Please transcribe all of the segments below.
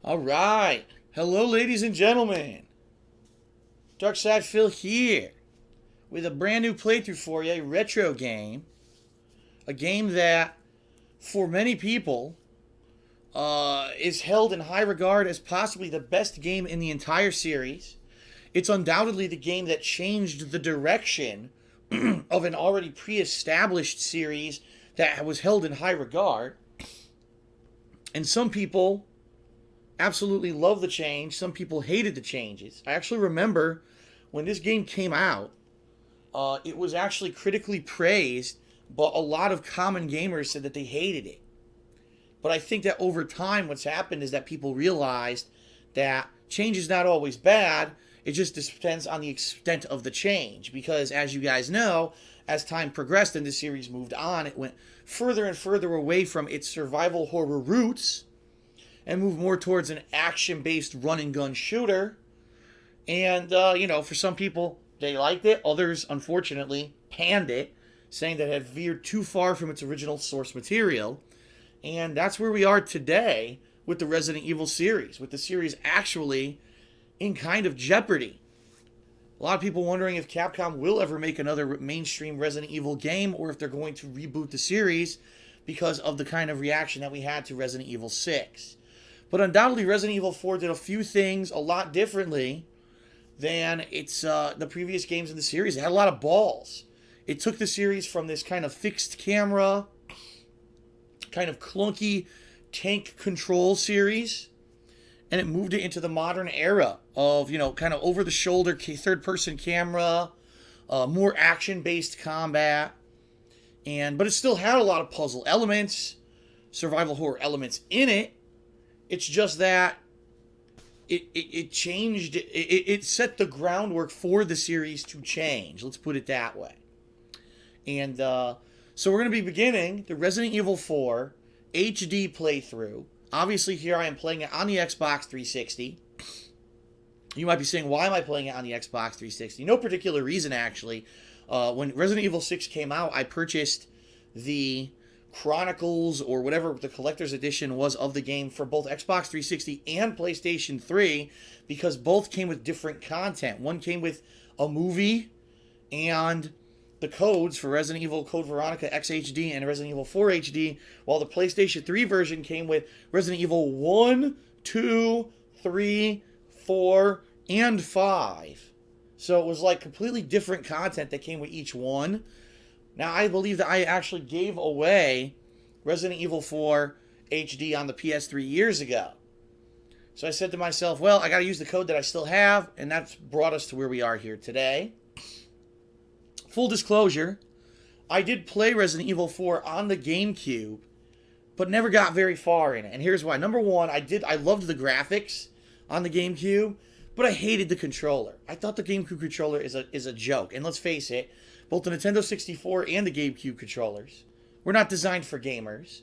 All right. Hello, ladies and gentlemen. Darkside Phil here with a brand new playthrough for you, a retro game. A game that, for many people, is held in high regard as possibly the best game in the entire series. It's undoubtedly the game that changed the direction of an already pre established series that was held in high regard. And some people absolutely love the change. Some people hated the changes. I actually remember when this game came out, it was actually critically praised, but a lot of common gamers said that they hated it. But I think that over time, what's happened is that people realized that change is not always bad. It just depends on the extent of the change. Because as you guys know, as time progressed and the series moved on, it went further and further away from its survival horror roots and moved more towards an action-based run-and-gun shooter. And, for some people, they liked it. Others, unfortunately, panned it, saying that it had veered too far from its original source material. And that's where we are today with the Resident Evil series, with the series actually in kind of jeopardy. A lot of people wondering if Capcom will ever make another mainstream Resident Evil game or if they're going to reboot the series because of the kind of reaction that we had to Resident Evil 6. But undoubtedly, Resident Evil 4 did a few things a lot differently than its the previous games in the series. It had a lot of balls. It took the series from this kind of fixed camera, kind of clunky tank control series, and it moved it into the modern era of, kind of over-the-shoulder third-person camera, more action-based combat, but it still had a lot of puzzle elements, survival horror elements in it. It's just that it changed, it set the groundwork for the series to change. Let's put it that way. And so we're going to be beginning the Resident Evil 4 HD playthrough. Obviously, here I am playing it on the Xbox 360. You might be saying, why am I playing it on the Xbox 360? No particular reason, actually. When Resident Evil 6 came out, I purchased the Chronicles or whatever the collector's edition was of the game for both Xbox 360 and PlayStation 3 because both came with different content. One came with a movie and the codes for Resident Evil Code Veronica XHD and Resident Evil 4 HD, while the PlayStation 3 version came with Resident Evil 1, 2, 3, 4, and 5. So it was like completely different content that came with each one. Now, I believe that I actually gave away Resident Evil 4 HD on the PS3 years ago. So I said to myself, well, I got to use the code that I still have, and that's brought us to where we are here today. Full disclosure, I did play Resident Evil 4 on the GameCube, but never got very far in it. And here's why. Number one, I loved the graphics on the GameCube, but I hated the controller. I thought the GameCube controller is a joke. And let's face it, both the Nintendo 64 and the GameCube controllers were not designed for gamers.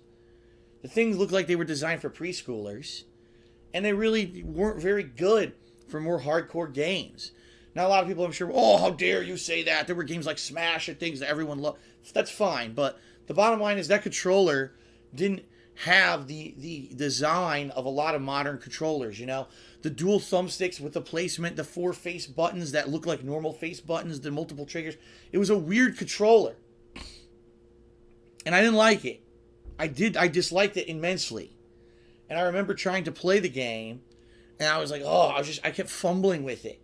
The things looked like they were designed for preschoolers, and they really weren't very good for more hardcore games. Now, a lot of people, I'm sure, oh, how dare you say that? There were games like Smash and things that everyone loved. That's fine, but the bottom line is that controller didn't have the design of a lot of modern controllers, The dual thumbsticks with the placement, the 4 face buttons that look like normal face buttons, the multiple triggers. It was a weird controller. And I didn't like it. I disliked it immensely. And I remember trying to play the game, and I was like, I kept fumbling with it.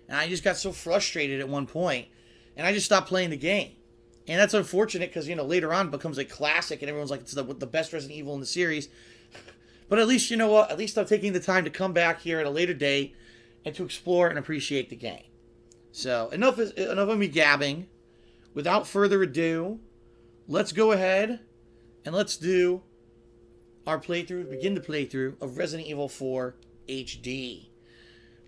And I just got so frustrated at one point, and I just stopped playing the game. And that's unfortunate because, later on it becomes a classic, and everyone's like, it's the best Resident Evil in the series. But at least, you know what? At least I'm taking the time to come back here at a later date and to explore and appreciate the game. So, enough of me gabbing. Without further ado, let's go ahead and let's do our begin the playthrough of Resident Evil 4 HD.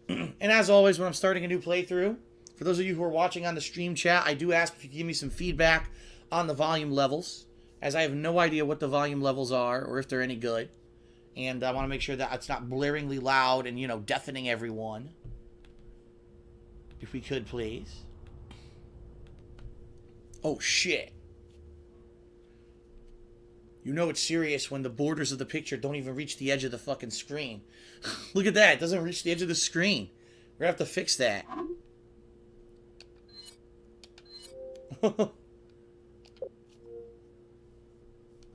And as always, when I'm starting a new playthrough, for those of you who are watching on the stream chat, I do ask if you give me some feedback on the volume levels, as I have no idea what the volume levels are or if they're any good. And I want to make sure that it's not blaringly loud and, deafening everyone. If we could, please. Oh, shit. You know it's serious when the borders of the picture don't even reach the edge of the fucking screen. Look at that. It doesn't reach the edge of the screen. We're going to have to fix that.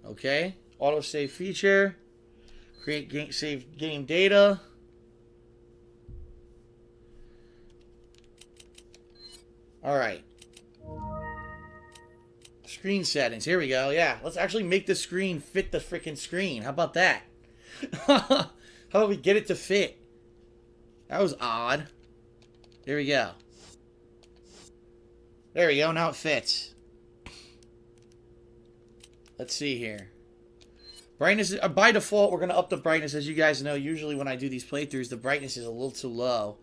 Okay. Autosave feature. Create save game data. Alright. Screen settings. Here we go. Yeah. Let's actually make the screen fit the freaking screen. How about that? How about we get it to fit? That was odd. There we go. There we go. Now it fits. Let's see here. Brightness, by default, we're going to up the brightness. As you guys know, usually when I do these playthroughs, the brightness is a little too low.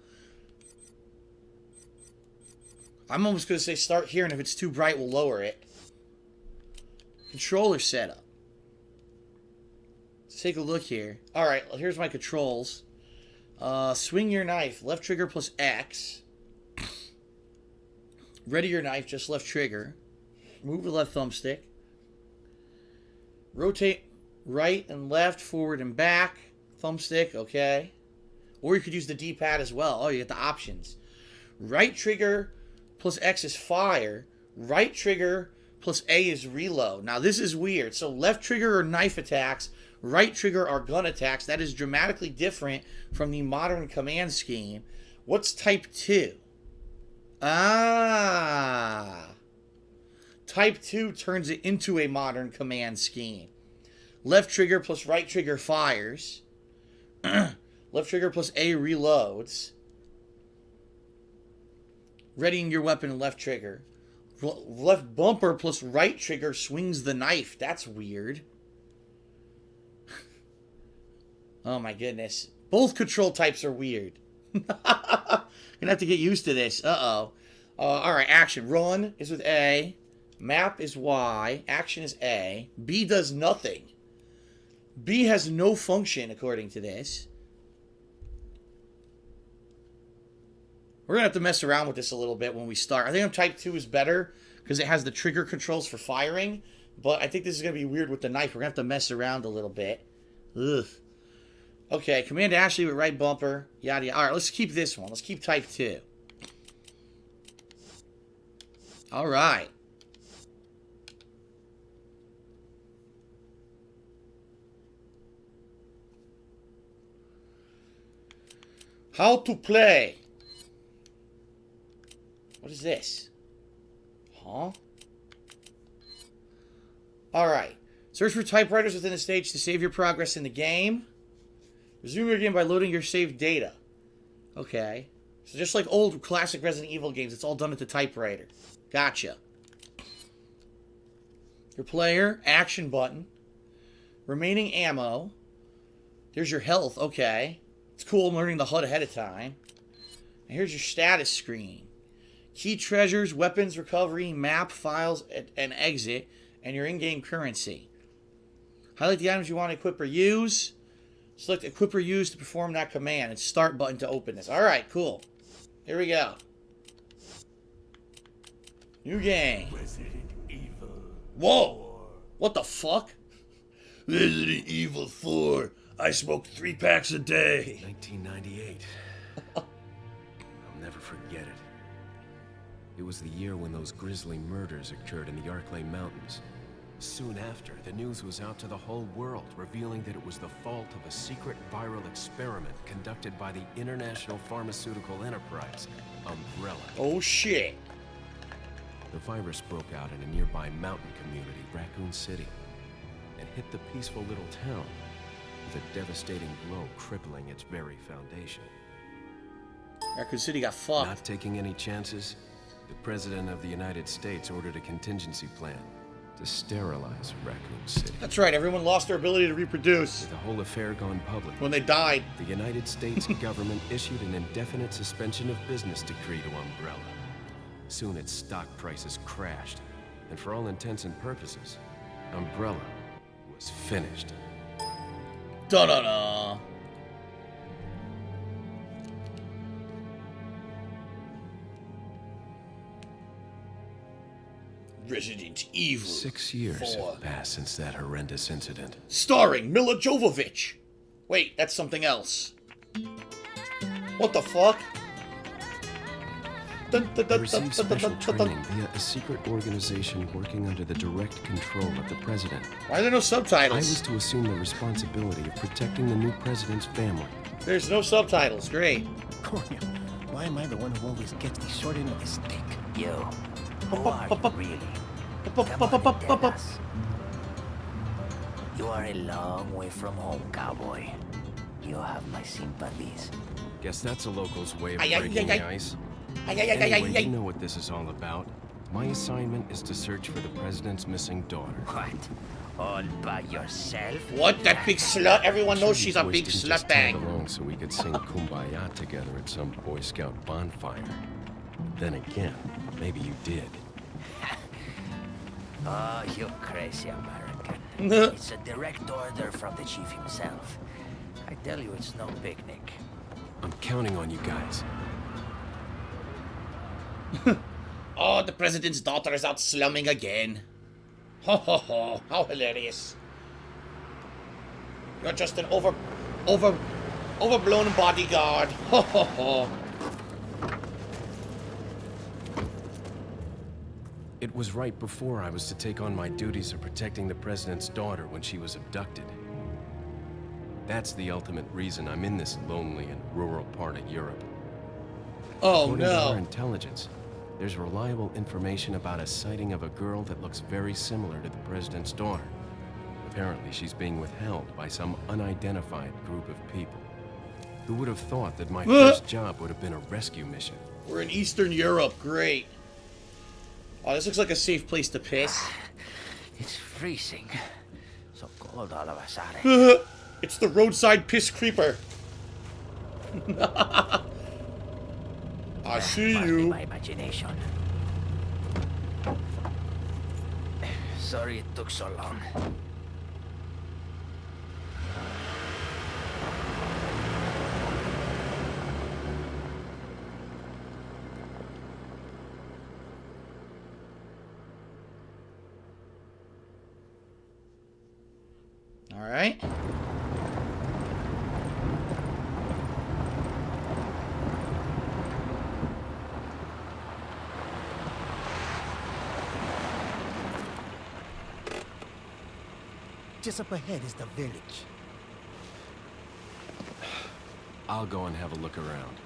I'm almost going to say start here, and if it's too bright, we'll lower it. Controller setup. Let's take a look here. Alright, here's my controls. Swing your knife, left trigger plus X. Ready your knife, just left trigger. Move the left thumbstick. Rotate right and left, forward and back. Thumbstick, okay. Or you could use the D-pad as well. Oh, you get the options. Right trigger plus X is fire. Right trigger plus A is reload. Now, this is weird. So, left trigger are knife attacks. Right trigger are gun attacks. That is dramatically different from the modern command scheme. What's type 2? Ah. Type 2 turns it into a modern command scheme. Left trigger plus right trigger fires. Left trigger plus A reloads. Readying your weapon, left trigger. Left bumper plus right trigger swings the knife. That's weird. Oh my goodness. Both control types are weird. Gonna have to get used to this. Uh-oh. Alright, action. Run is with A. Map is Y. Action is A. B does nothing. B has no function, according to this. We're going to have to mess around with this a little bit when we start. I think type 2 is better because it has the trigger controls for firing. But I think this is going to be weird with the knife. We're going to have to mess around a little bit. Ugh. Okay, Command Ashley with right bumper. Yada yada. Alright, let's keep this one. Let's keep type 2. Alright. How to play. What is this? Huh? Alright. Search for typewriters within the stage to save your progress in the game. Resume your game by loading your saved data. Okay. So just like old classic Resident Evil games, it's all done at the typewriter. Gotcha. Your player, action button. Remaining ammo. There's your health, okay. It's cool I'm learning the HUD ahead of time. And here's your status screen. Key treasures, weapons recovery, map, files, and exit, and your in-game currency. Highlight the items you want to equip or use. Select equip or use to perform that command, and start button to open this. Alright, cool. Here we go. New game. Resident Evil. Whoa! What the fuck? Resident Evil 4. I smoke 3 packs a day. 1998. I'll never forget it. It was the year when those grisly murders occurred in the Arklay Mountains. Soon after, the news was out to the whole world, revealing that it was the fault of a secret viral experiment conducted by the international pharmaceutical enterprise, Umbrella. Oh shit. The virus broke out in a nearby mountain community, Raccoon City, and hit the peaceful little town with a devastating blow crippling its very foundation. Raccoon City got fucked. Not taking any chances, the President of the United States ordered a contingency plan to sterilize Raccoon City. That's right, everyone lost their ability to reproduce With the whole affair gone public, when they died. the United States government issued an indefinite suspension of business decree to Umbrella. Soon its stock prices crashed, and for all intents and purposes, Umbrella was finished. Da-da-da. Resident Evil 6 years 4. have passed since that horrendous incident. Starring Mila Jovovich. Wait, that's something else. What the fuck? I received special training via a secret organization working under the direct control of the president. Why are there no I subtitles? was to assume the responsibility of protecting the new president's family. There's no subtitles. Great. Coño, why am I the one who always gets the short end of the stick? You. Who are you really? Come on, tell us. You are a long way from home, cowboy. You have my sympathies. Guess that's a local's way of Ay, ay, breaking ay, the ay. ice. Ay, ay, ay, ay, Anyway, ay. you know what this is all about. My assignment is to search for the president's missing daughter. What? All by yourself? What? That big slut? Everyone knows she's a Boys big didn't slut just tag bag. along so we could sing Kumbaya together at some Boy Scout bonfire. Then again, maybe you did. Oh, you crazy American. It's a direct order from the chief himself. I tell you, it's no picnic. I'm counting on you guys. Oh, the president's daughter is out slumming again. Ho ho ho, how hilarious. You're just an overblown bodyguard. Ho ho ho. It was right before I was to take on my duties of protecting the president's daughter when she was abducted. That's the ultimate reason I'm in this lonely and rural part of Europe. Oh According to our no. intelligence, there's reliable information about a sighting of a girl that looks very similar to the president's daughter. Apparently, she's being withheld by some unidentified group of people. Who would have thought that my first job would have been a rescue mission? We're in Eastern Europe. Great. Oh, this looks like a safe place to piss. It's freezing. So cold all of a sudden. It's the roadside piss creeper. I see Must be you. my imagination. Sorry it took so long. All right. Just up ahead is the village. I'll go and have a look around.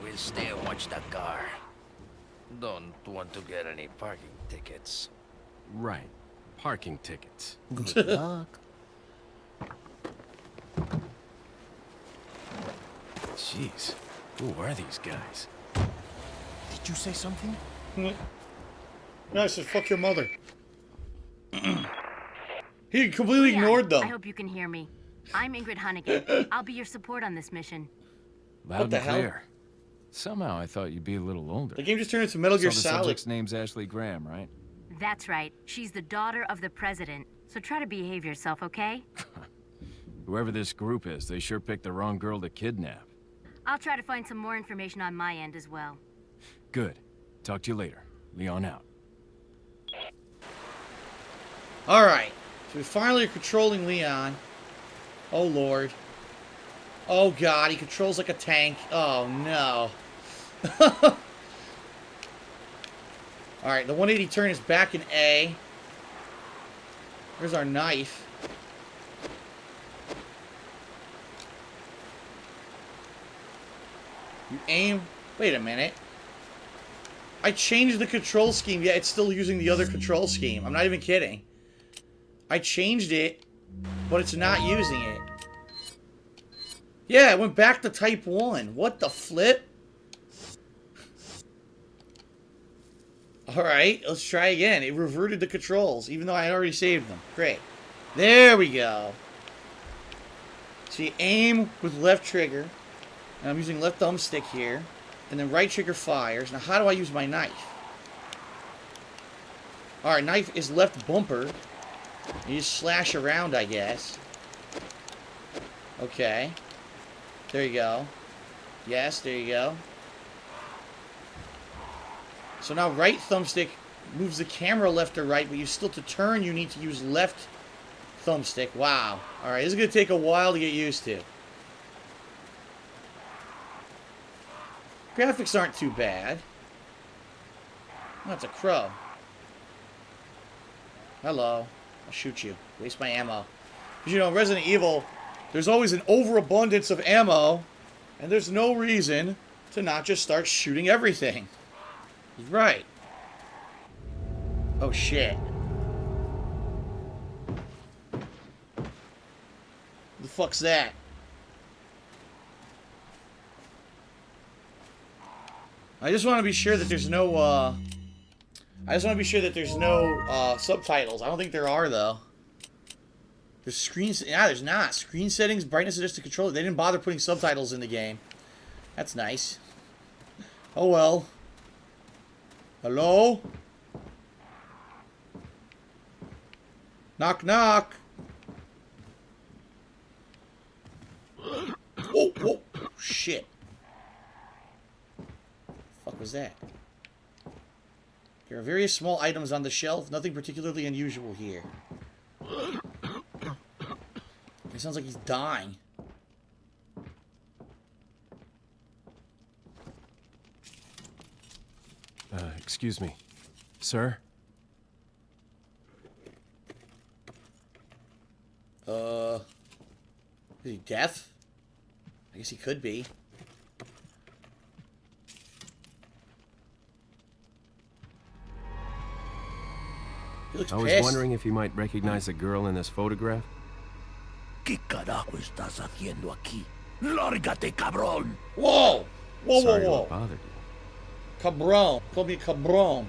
We'll stay and watch the car. Don't want to get any parking tickets. Right. Parking tickets. Good luck. Jeez. Who are these guys? Did you say something? No, I said fuck your mother. He completely Leon, ignored them. I hope you can hear me. I'm Ingrid Hunnigan. I'll be your support on this mission. Loud the and hell? clear. Somehow I thought you'd be a little older. The game just turned into Metal Gear So the Solid. subject's name's Ashley Graham, right? That's right. She's the daughter of the president. So try to behave yourself, okay? Whoever this group is, they sure picked the wrong girl to kidnap. I'll try to find some more information on my end as well. Good. Talk to you later. Leon out. Alright. So we finally are controlling Leon. Oh lord. Oh god, he controls like a tank. Oh no. Alright, the 180 turn is back in A. There's our knife. You aim. Wait a minute. I changed the control scheme, yet it's still using the other control scheme. I'm not even kidding. I changed it, but it's not using it. Yeah, it went back to Type 1. What the flip? Alright, let's try again. It reverted the controls, even though I had already saved them. Great. There we go. So you aim with left trigger. And I'm using left thumbstick here. And then right trigger fires. Now how do I use my knife? Alright, knife is left bumper. You just slash around, I guess. Okay. There you go. Yes, there you go. So now right thumbstick moves the camera left or right, but to turn, you need to use left thumbstick. Wow. Alright, this is going to take a while to get used to. Graphics aren't too bad. Oh, that's a crow. Hello. I'll shoot you. Waste my ammo. Because, you know, in Resident Evil, there's always an overabundance of ammo, and there's no reason to not just start shooting everything. He's right. Oh, shit. What the fuck's that? I just want to be sure that there's no, subtitles. I don't think there are, though. There's screens. Yeah, there's not. Screen settings, brightness adjusted controller. They didn't bother putting subtitles in the game. That's nice. Oh, well. Hello? Knock, knock. Oh, whoa. Shit. What the fuck was that? There are various small items on the shelf. Nothing particularly unusual here. It sounds like he's dying. Excuse me. Sir? Is he deaf? I guess he could be. He looks I was pissed. wondering if you might recognize the girl in this photograph. ¿Qué carajo estás haciendo aquí? Lárgate, cabrón! Whoa! Whoa, Sorry to whoa, have whoa. bothered you. Cabron. Call me cabron.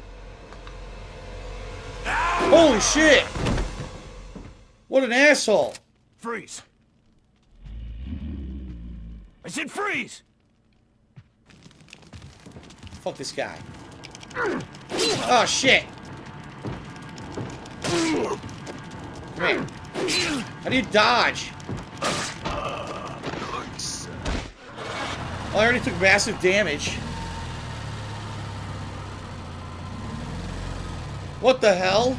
Holy shit! What an asshole! Freeze! I said freeze! Fuck this guy. Oh shit! Come here. How do you dodge? Well, I already took massive damage. What the hell?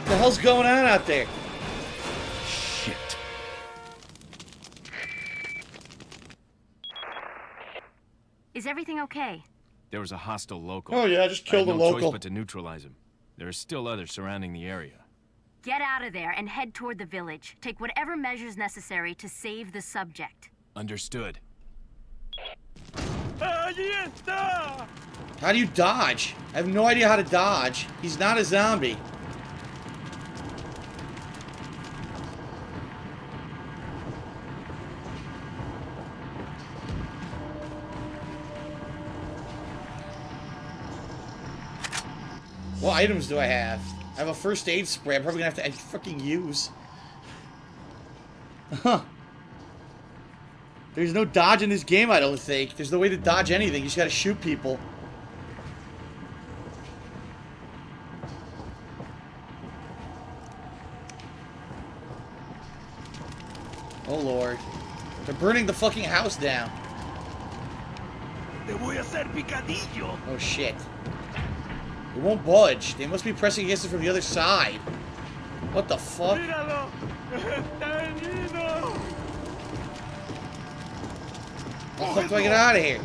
The hell's going on out there? Shit. Is everything okay? There was a hostile local. Oh yeah, just I had kill the no choice local. but to neutralize him. There are still others surrounding the area. Get out of there and head toward the village. Take whatever measures necessary to save the subject. Understood. How do you dodge? I have no idea how to dodge. He's not a zombie. What items do I have? I have a first aid spray. I'm probably gonna have to fucking use. Huh. There's no dodge in this game, I don't think. There's no way to dodge anything. You just gotta shoot people. Oh, Lord. They're burning the fucking house down. Oh, shit. It won't budge. They must be pressing against it from the other side. What the fuck? How the fuck do I get out of here?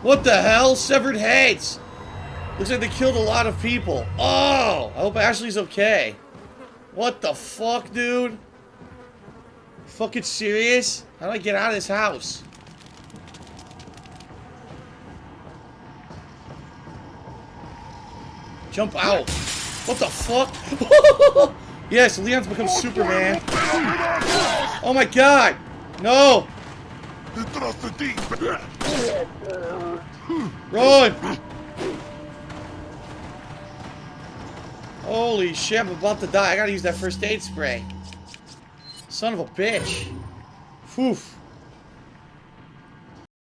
What the hell? Severed heads! Looks like they killed a lot of people. Oh! I hope Ashley's okay. What the fuck, dude? Fucking serious? How do I get out of this house? Jump out. What the fuck? Yes, Leon's become Superman. Oh my god! No! Run! Holy shit, I'm about to die. I gotta use that first aid spray. Son of a bitch. Oof.